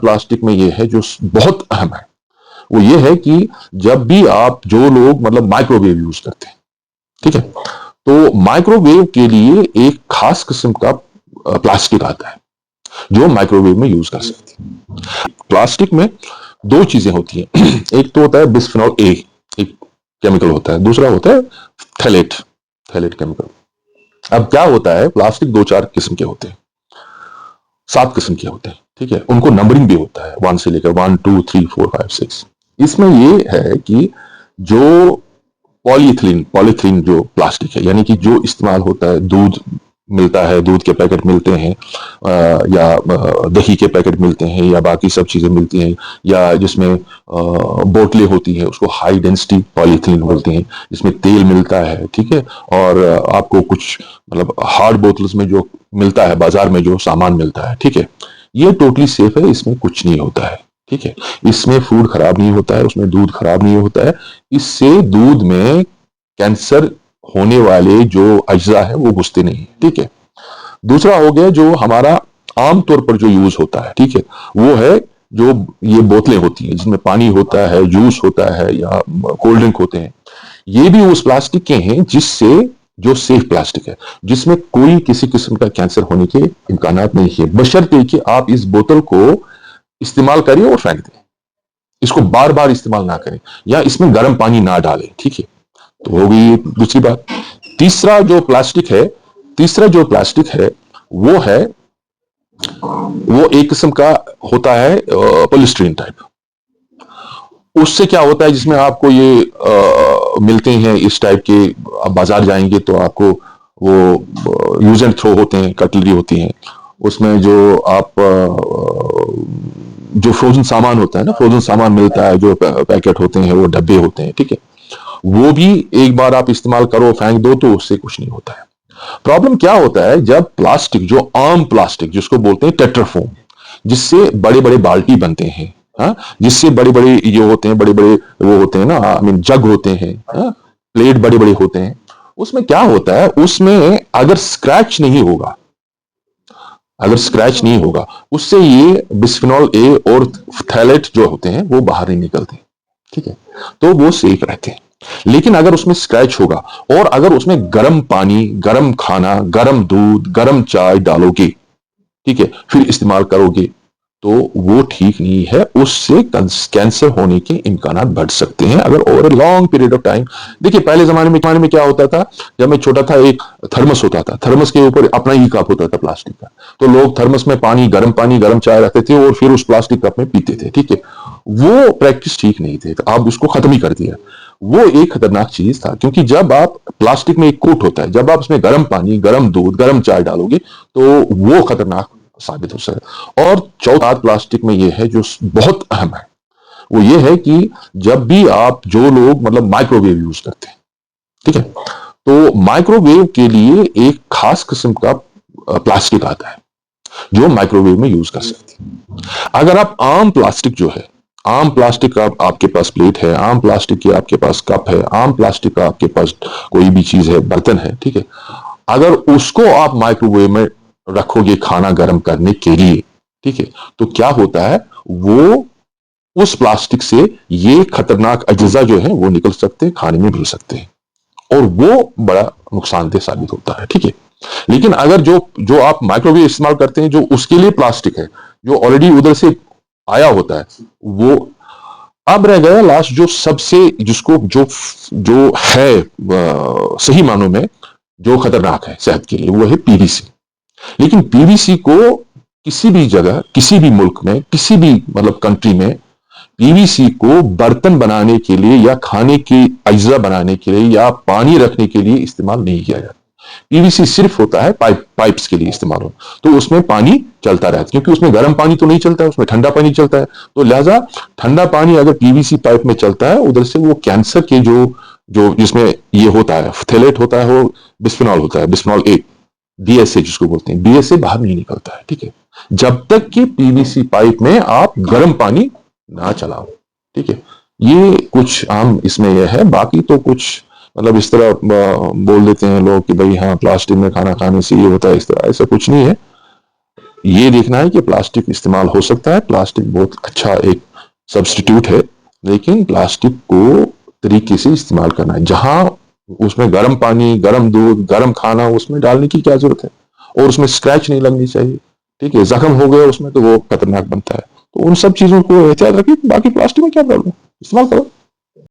Plastic में ये है जो बहुत अहम है, वो ये है कि जब भी आप जो लोग मतलब माइक्रोवेव यूज करते हैं, ठीक है, तो माइक्रोवेव के लिए एक खास किस्म का प्लास्टिक आता है जो माइक्रोवेव में यूज कर सकते हैं। प्लास्टिक में दो चीजें होती हैं एक तो होता है बिस्फेनॉल ए, एक केमिकल होता है, दूसरा होता है थैलेट, थैलेट केमिकल। अब क्या होता है, प्लास्टिक दो चार किस्म के होते हैं, 7 किस्म के होते हैं, ठीक है, उनको नंबरिंग भी होता है 1 से लेकर 1 2 3 4 5 6। इसमें ये है कि जो पॉलीथीन, पॉलीथीन जो प्लास्टिक है, यानी कि जो इस्तेमाल होता है, दूध मिलता है, दूध के पैकेट मिलते हैं, या दही के पैकेट मिलते हैं, या बाकी सब चीजें मिलती हैं, या जिसमें बोतलें होती हैं उसको हाई डेंसिटी पॉलीथीन बोलते हैं, जिसमें तेल मिलता है, ठीक है, और आपको कुछ मतलब हार्ड बोतल्स में जो मिलता है बाजार में, जो सामान मिलता है, ठीक है, ये टोटली सेफ है, इसमें कुछ नहीं होता है, ठीक है, इसमें फूड खराब नहीं होता है, उसमें दूध खराब नहीं होता है, इससे दूध में कैंसर होने वाले जो अज्जा है वो घुसते नहीं है, ठीक है। दूसरा हो गया जो हमारा आमतौर पर जो यूज होता है, ठीक है, वो है जो ये बोतलें होती हैं जिसमें पानी होता है, जूस होता है, या कोल्ड ड्रिंक होते हैं, ये भी उस प्लास्टिक के हैं जिससे जो सेफ प्लास्टिक है, जिसमें कोई किसी किस्म का कैंसर होने के इम्कानात नहीं है, बशर्ते कि आप इस बोतल को इस्तेमाल करें और फेंक दें, इसको बार बार इस्तेमाल ना करें, या इसमें गर्म पानी ना डालें, ठीक है। तो हो गई दूसरी बात। तीसरा जो प्लास्टिक है, तीसरा जो प्लास्टिक है वो है, वो एक किस्म का होता है पॉलीस्टीरीन टाइप। उससे क्या होता है, जिसमें आपको ये मिलते हैं इस टाइप के, आप बाजार जाएंगे तो आपको वो यूज एंड थ्रो होते हैं, कटलरी होती हैं, उसमें जो आप जो फ्रोजन सामान होता है ना, फ्रोजन सामान मिलता है, जो पैकेट होते हैं, वो डब्बे होते हैं, ठीक है, वो भी एक बार आप इस्तेमाल करो फेंक दो तो उससे कुछ नहीं होता है। प्रॉब्लम क्या होता है, जब प्लास्टिक, जो आम प्लास्टिक जिसको बोलते हैं टेट्राफोम, जिससे बड़े बड़े बाल्टी बनते हैं, हाँ, जिससे बड़े बड़े ये होते हैं, बड़े बड़े वो होते हैं ना, आई मीन जग होते हैं, हाँ, प्लेट बड़े बड़े होते हैं, उसमें क्या होता है, उसमें अगर स्क्रैच नहीं होगा, अगर स्क्रैच नहीं होगा, उससे ये बिस्फेनॉल ए और थैलेट जो होते हैं वो बाहर नहीं निकलते, ठीक है, तो वो सेफ रहते हैं। लेकिन अगर उसमें स्क्रैच होगा, और अगर उसमें गर्म पानी, गर्म खाना, गर्म दूध, गर्म चाय डालोगे, ठीक है, फिर इस्तेमाल करोगे, तो वो ठीक नहीं है, उससे कैंसर होने के इम्कानात बढ़ सकते हैं अगर over a long period of time. देखिए पहले जमाने में क्या होता था, जब मैं छोटा था, एक थर्मस होता था, थर्मस के ऊपर अपना ही कप होता था प्लास्टिक का, तो लोग थर्मस में पानी, गर्म चाय रखते थे और फिर उस प्लास्टिक कप में पीते थे, ठीक है, वो प्रैक्टिस ठीक नहीं थे, तो आप उसको खत्म ही कर दिया। वो एक खतरनाक चीज था, क्योंकि जब आप प्लास्टिक में एक कोट होता है, जब आप उसमें गर्म पानी, गर्म दूध, गर्म चाय डालोगे तो वो खतरनाक साबित हो सकता है। और चौथा प्लास्टिक में ये है जो बहुत अहम है, वो ये है कि जब भी आप जो लोग मतलब माइक्रोवेव यूज करते हैं, ठीक है, तो माइक्रोवेव के लिए एक खास किस्म का प्लास्टिक आता है जो माइक्रोवेव में यूज कर सकते हैं। अगर आप आम प्लास्टिक जो है, आम प्लास्टिक का आपके पास प्लेट है, आम प्लास्टिक की आपके पास कप है, आम प्लास्टिक का आपके पास कोई भी चीज है, बर्तन है, ठीक है, अगर उसको आप माइक्रोवेव में रखोगे खाना गर्म करने के लिए, ठीक है, तो क्या होता है, वो उस प्लास्टिक से ये खतरनाक अज्जा जो है वो निकल सकते हैं, खाने में घुल सकते हैं, और वो बड़ा नुकसानदेह साबित होता है, ठीक है। लेकिन अगर जो जो आप माइक्रोवेव इस्तेमाल करते हैं, जो उसके लिए प्लास्टिक है, जो ऑलरेडी उधर से आया होता है, वो अब रह गया लास्ट जो सबसे, जिसको जो जो है सही मानों में जो खतरनाक है सेहत के लिए, वो है पीवीसी। लेकिन पीवीसी को किसी भी जगह, किसी भी मुल्क में, किसी भी मतलब कंट्री में पीवीसी को बर्तन बनाने के लिए या खाने की अज्जा बनाने के लिए या पानी रखने के लिए इस्तेमाल नहीं किया जाता। पीवीसी सिर्फ होता है पाइप्स के लिए इस्तेमाल हो, तो उसमें पानी चलता रहता है, क्योंकि उसमें गर्म पानी तो नहीं चलता है, उसमें ठंडा पानी चलता है, तो लिहाजा ठंडा पानी अगर पीवीसी पाइप में चलता है, उधर से वो कैंसर के जो जो जिसमें ये होता है, थैलेट होता है, वो बिस्फेनॉल होता है, बिस्फेनॉल ए, बीएसए जिसको बोलते हैं, बीएसए बाहर नहीं निकलता है, ठीक है, जब तक कि पीवीसी पाइप में आप गर्म पानी ना चलाओ, ठीक है। ये कुछ आम इसमें यह है, बाकी तो कुछ मतलब इस तरह बोल देते हैं लोग कि भाई हाँ प्लास्टिक में खाना खाने से ये होता है, इस तरह, ऐसा कुछ नहीं है। ये देखना है कि प्लास्टिक इस्तेमाल हो सकता है, प्लास्टिक बहुत अच्छा एक सब्स्टिट्यूट है, लेकिन प्लास्टिक को तरीके से इस्तेमाल करना है। जहां उसमें गर्म पानी, गर्म दूध, गर्म खाना उसमें डालने की क्या जरूरत है, और उसमें स्क्रैच नहीं लगनी चाहिए, ठीक है। जख्म हो गया उसमें तो वो खतरनाक बनता है। तो उन सब चीजों को एहतियात रखिए, बाकी प्लास्टिक में क्या प्रॉब्लम, इस्तेमाल करो।